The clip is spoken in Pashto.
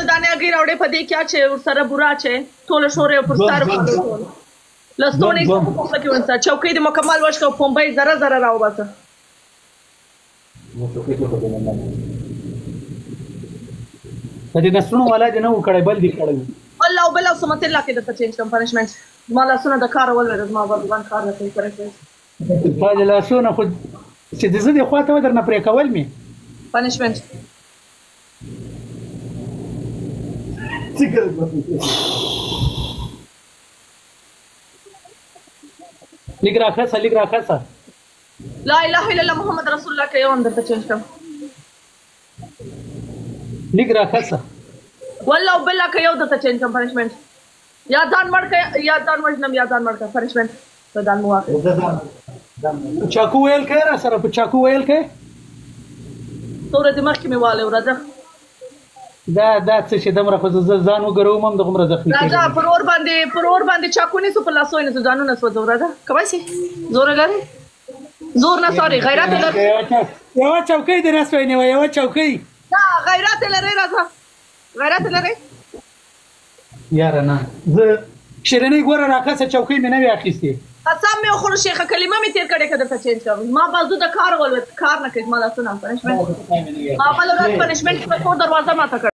شل دانې هګۍ راوړې په دې کې اچې ورسره بوره اچې ټوله شورې پر سر باندې ټول لستوڼې په پخله کې ونیسه چوکۍ دې مکمل وشکه او پنبه یې ذره ذره راوباسه د دې نسلونو والا دې نه و کړی بل دې کړی الله او بل او سمت الله کې درته چینج کړم پنشمنټ زما لاسونه د کار ولرې زما بردګان کار نه کوي پنشمنټ تا دې لاسونه خو چې د زه دې خوا ته ودرنه پرې کول مې پنشمنټ لیک راخصه لیک راخصه لا اله الا الله محمد رسول الله کې یو هم درته چینج کړم لیک راخصه والله او بالله کې یو درته چینج کړم پنشمنټ یا ځان مړ کړه یا ځان وژنم یا ځان مړ کړه پنشمنټ په ځان مو واخلې چاکو ویل کې را سره په چاکو ویل کې تورې دې مخکې مې والې ورځه دا څه چې دمره خو زه ځان وګروم هم دغومره زخمي کېږم راځه پر اور باندې چاکو نیسو په لاسو یې نیسو ځانونه سوځو راځه کولی شي زور لرې زور نه سوري غیرت یې لرې یوه چوکۍ دې راسوی نیوه یوه چوکۍ نه غیرت یې لرې راځه غیرت یې لرې یاره نه زه شیرینۍ ګوره راکسه چوکۍ مې نه وې اخیستې قسم مې وخوړو شیخه کلمه مې تېر کړې که درته چینج کړم ما بازو د کار ول کار نه کوي زما لاسونه پنشمنټ ما بله ورځ پنشمنټ په کور دروازه ماته کړ